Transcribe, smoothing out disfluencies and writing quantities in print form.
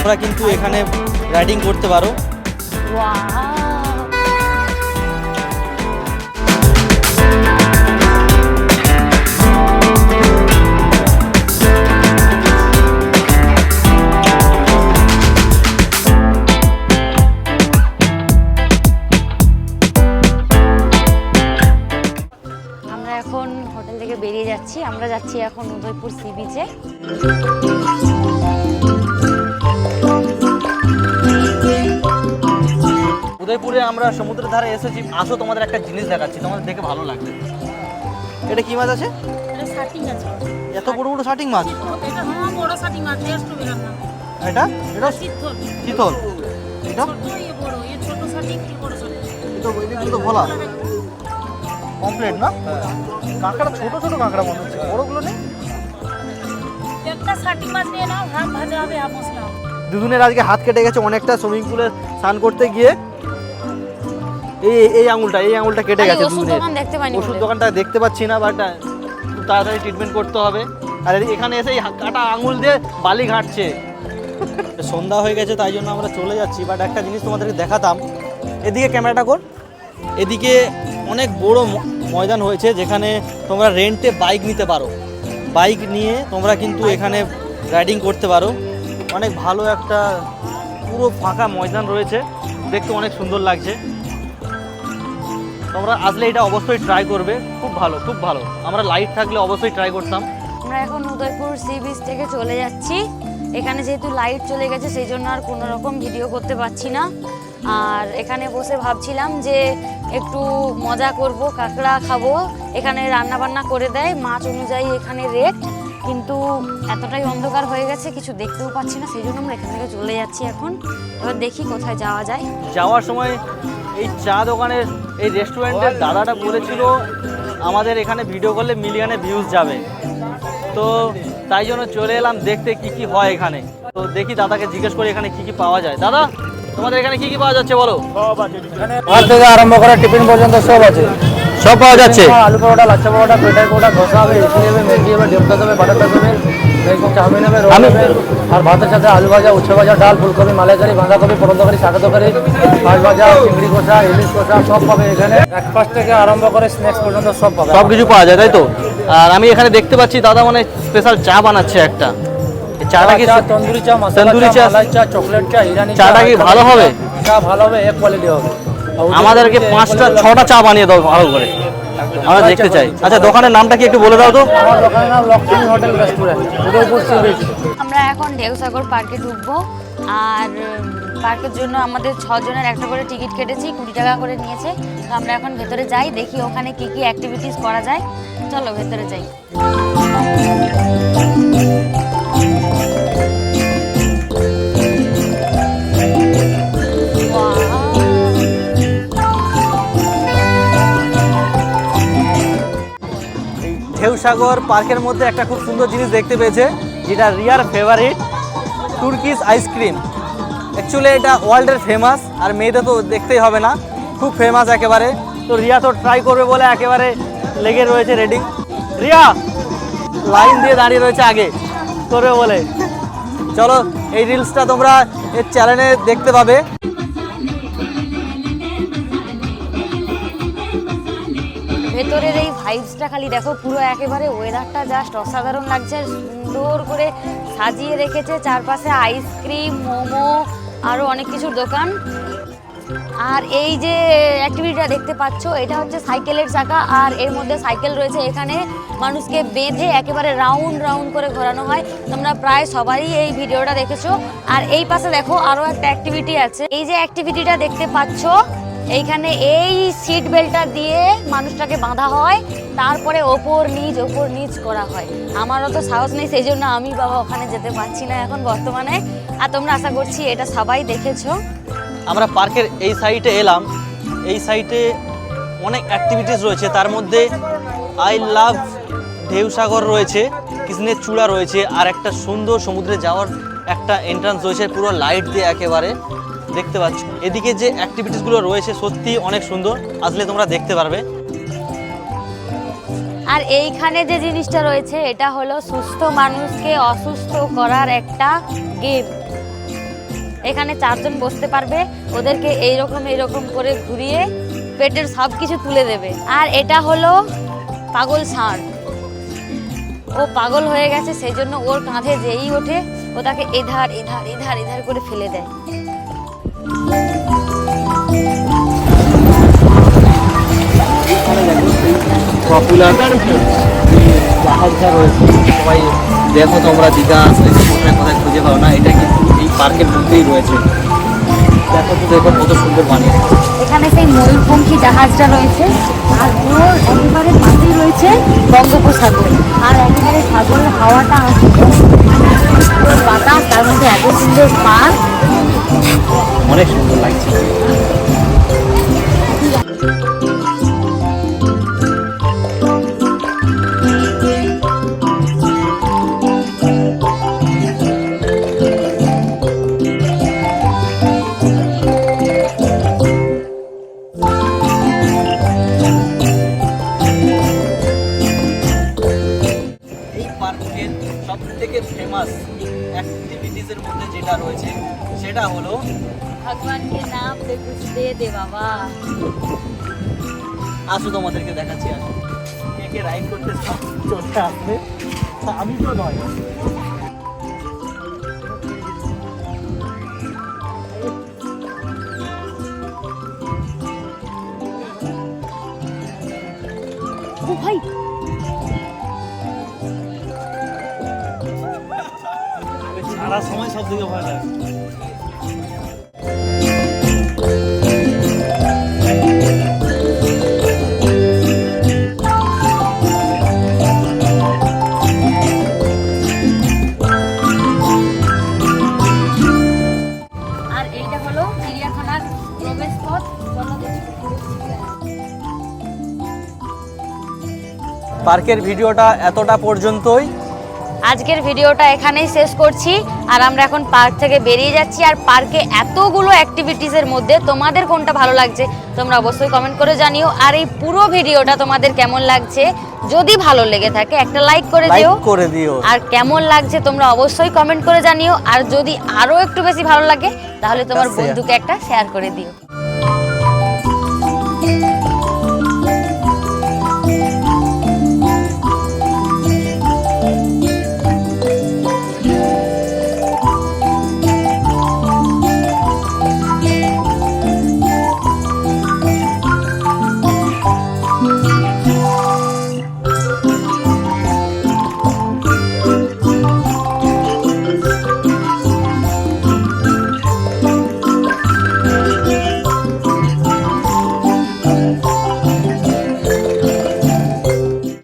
তোমরা কিন্তু এখানে রাইডিং করতে পারো। এখন হোটেল থেকে বেরিয়ে যাচ্ছি, আমরা যাচ্ছি এখন উদয়পুর সি বিচে। উদয়পুরে আমরা সমুদ্রের ধারে এসেছি। আসো তোমাদের একটা জিনিস দেখাচ্ছি, তোমাদের দেখে ভালো লাগবে। এটা কি মাছ আছে? এটা শাটিং আছে। এত বড় বড় শাটিং মাছ? এটা হ্যাঁ বড় শাটিং মাছ, টেস্ট হবে না। এটা এটা চিতল। চিতল। এটা ছোট এই বড়, এই ছোট শাটিং কি বড় শাটিং? এটা এদিকে তো ভোলা কমপ্লিট না? কাঁকড়া ছোট ছোট কাঁকড়া মনে হচ্ছে, বড়গুলো নেই। একটা শাটিং মাছ নিয়ে নাও, হাফ ভাজা হবে হাফ মশলা। দুজনের আজকে হাত কেটে গেছে অনেকটা সুইমিং পুলে স্নান করতে গিয়ে। এই আঙুলটা কেটে গেছে দুজনের। ওষুধ দোকানটা দেখতে পাচ্ছি না, বাট খুব তাড়াতাড়ি ট্রিটমেন্ট করতে হবে। আর এখানে এসে কাটা আঙুল দিয়ে বালি ঘাটছে। সন্ধ্যা হয়ে গেছে তাই জন্য আমরা চলে যাচ্ছি, বাট একটা জিনিস তোমাদেরকে দেখাতাম। এদিকে ক্যামেরাটা কর। এদিকে অনেক বড় ময়দান হয়েছে যেখানে তোমরা রেন্টে বাইক নিতে পারো। বাইক নিয়ে তোমরা কিন্তু এখানে রাইডিং করতে পারো। অনেক ভালো একটা পুরো ফাঁকা ময়দান রয়েছে, দেখতে অনেক সুন্দর লাগছে। তোমরা আসলে এটা অবশ্যই ট্রাই করবে, খুব ভালো খুব ভালো। আমরা লাইট থাকলে অবশ্যই ট্রাই করতাম। আমরা এখন উদয়পুর সি বিচ থেকে চলে যাচ্ছি। এখানে যেহেতু লাইট চলে গেছে সেই জন্য আর কোনো রকম ভিডিও করতে পারছি না। আর এখানে বসে ভাবছিলাম যে একটু মজা করব, কাঁকড়া খাবো। এখানে রান্না বান্না করে দেয় মাছ অনুযায়ী এখানে রেট, কিন্তু এতটাই অন্ধকার হয়ে গেছে কিছু দেখতেও পাচ্ছি না, সেই জন্য আমরা এখান থেকে চলে যাচ্ছি এখন। এবার দেখি কোথায় যাওয়া যায়। যাওয়ার সময় এই চা দোকানের এই রেস্টুরেন্টের দাদাটা বলেছিল আমাদের এখানে ভিডিও করলে মিলিয়নে ভিউজ যাবে, তো তাই জন্য চলে এলাম দেখতে কি কি হয় এখানে। তো দেখি দাদাকে জিজ্ঞেস করে এখানে কি কি পাওয়া যায়। দাদা, তোমাদের এখানে কি কি পাওয়া যাচ্ছে বলো? সব আছে এখানে, ভাত থেকে আরম্ভ করে টিফিন পর্যন্ত সব আছে। সব পাওয়া যাচ্ছে। আলু পরোটা, লাচ্ছা পরোটা, পেটাই পরোটা, ধোসা হবে, ইডলি হবে, ম্যাগি হবে, ডিম টস হবে, বাটার টস হবে, চাউমিন হবে, রোল হবে। আর ভাতের সাথে আলু ভাজা, উচ্ছে ভাজা, ডাল, ফুলকপি, মালাইকারি, বাঁধাকপি, পটল তরকারি, শাক তরকারি, মাছ ভাজা, চিংড়ি কষা, ইলিশ কষা সব পাবে এখানে। ব্রেকফাস্ট থেকে আরম্ভ করে স্ন্যাক্স পর্যন্ত সব পাবে, সব কিছু পাওয়া যায় তাই তো? আর আমি এখানে দেখতে পাচ্ছি দাদা মানে স্পেশাল চা বানাচ্ছে একটা। চাটা কি তন্দুরি চা, তন্দুরি চা, মালাই চা, চকলেট চা, ইরানি চা। চাটা কি ভালো হবে? চা ভালো হবে, এক কোয়ালিটি হবে। আমাদেরকে 5টা 6টা চা বানিয়ে দাও ভালো করে, আমরা দেখতে চাই। আচ্ছা, দোকানের নামটা কি একটু বলে দাও তো? আমার দোকানের নাম Lakshmi hotel restaurant, Udaipur sea beach. আমরা এখন ঢেউসাগর পার্কে ঢুকবো। আর পার্কের জন্য আমাদের 6 জনের একটা করে টিকিট কেটেছি, 20 টাকা করে নিয়েছে। তো আমরা এখন ভেতরে যাই, দেখি ওখানে কি কি অ্যাক্টিভিটিস করা যায়। চলো ভেতরে যাই। ঢেউসাগর পার্কের মধ্যে একটা খুব সুন্দর জিনিস দেখতে পেয়েছে, যেটা রিয়ার ফেভারিট, তুর্কিশ আইসক্রিম। অ্যাকচুয়ালি এটা ওয়ার্ল্ডের ফেমাস, আর মেয়েদের তো দেখতেই হবে না, খুব ফেমাস একেবারে। তো রিয়া তো ট্রাই করবে বলে একেবারে লেগে রয়েছে রেডি। রিয়া লাইন দিয়ে দাঁড়িয়ে রয়েছে আগে করবে বলে। চলো, এই রিলসটা তোমরা এর চ্যানেলে দেখতে পাবে। ভেতরের এই ভাইবসটা খালি দেখো, পুরো একেবারে ওয়েদারটা জাস্ট অসাধারণ লাগছে। সুন্দর করে সাজিয়ে রেখেছে চারপাশে আইসক্রিম, মোমো, আরও অনেক কিছুর দোকান। আর এই যে অ্যাক্টিভিটিটা দেখতে পাচ্ছ, এটা হচ্ছে সাইকেলের চাকা, আর এর মধ্যে সাইকেল রয়েছে। এখানে মানুষকে বেঁধে একেবারে রাউন্ড রাউন্ড করে ঘোরানো হয়। তোমরা প্রায় সবাই এই ভিডিওটা দেখেছো। আর এই পাশে দেখো আরও একটা অ্যাক্টিভিটি আছে। এই যে অ্যাক্টিভিটিটা দেখতে পাচ্ছ, এইখানে এই সিট বেল্টটা দিয়ে মানুষটাকে বাঁধা হয়, তারপরে ওপর নিচ করা হয়। আমারও তো সাহস নেই, সেই জন্য আমি বাবা ওখানে যেতে পারছি না এখন বর্তমানে। আর তোমরা আশা করছি এটা সবাই দেখেছো। আমরা পার্কের এই সাইডে এলাম, এই সাইডে অনেক অ্যাক্টিভিটিস রয়েছে, তার মধ্যে আই লাভ ঢেউসাগর রয়েছে, কৃষ্ণের চূড়া রয়েছে, আর একটা সুন্দর সমুদ্রে যাওয়ার একটা এন্ট্রান্স রয়েছে পুরো লাইট দিয়ে একেবারে দেখতে পাচ্ছ। এদিকে যে অ্যাক্টিভিটিসগুলো রয়েছে সত্যি অনেক সুন্দর, আসলে তোমরা দেখতে পারবে। আর এইখানে যে জিনিসটা রয়েছে এটা হলো সুস্থ মানুষকে অসুস্থ করার একটা গেম। এখানে 4 জন বসতে পারবে, ওদেরকে এইরকম করে ঘুরিয়ে পেটের সব কিছু তুলে দেবে। আর এটা হলো পাগল ষাঁড়, ও পাগল হয়ে গেছে, সেই জন্য ওর কাঁধে যেই ওঠে ও তাকে এধার এধার এধার এধার করে ফেলে দেয়। পপুলার জাহাজটা রয়েছে, সবাই দেখো তোমরা দীঘা আসলে কোথায় কোথায় খুঁজে পাও না, এটা কিন্তু এই পার্কের মধ্যেই রয়েছে। দেখো তো, দেখো কত সুন্দর বানিয়েছে। এখানে সেই ময়ূরপঙ্খী জাহাজটা রয়েছে, আর ওর একেবারে পাশেই রয়েছে বঙ্গোপসাগর, আর একেবারে সাগরের হাওয়াটা আসছে, সুন্দর বাতাস, তার মধ্যে এত সুন্দর পার্ক, অনেক সুন্দর লাগছে। এই পার্কের সব থেকে ফেমাস অ্যাক্টিভিটিসের মধ্যে যেটা রয়েছে সেটা হলো ভগবানকে নাম দে কুছ দে দে বাবা। আসো তোমাদেরকে দেখাচ্ছি, আসো কে কে রাইড করতে চলতে আসবে, আমি তো নয়। ও ভাই, সারা সময় সব দিকে ভয় লাগে। আর এইটা হলো চিড়িয়াখানার প্রবেশ পথ। পার্কের ভিডিওটা এতটা পর্যন্তই। আজকের ভিডিওটা এখানেই শেষ করছি, আর আমরা এখন পার্ক থেকে বেরিয়ে যাচ্ছি। আর পার্কে এতগুলো অ্যাক্টিভিটিসের মধ্যে তোমাদের কোনটা ভালো লাগছে তোমরা অবশ্যই কমেন্ট করে জানিও। আর এই পুরো ভিডিওটা তোমাদের কেমন লাগছে, যদি ভালো লেগে থাকে একটা লাইক করে দিও। আর কেমন লাগছে তোমরা অবশ্যই কমেন্ট করে জানিও। আর যদি আরো একটু বেশি ভালো লাগে তাহলে তোমার বন্ধুকে একটা শেয়ার করে দিও।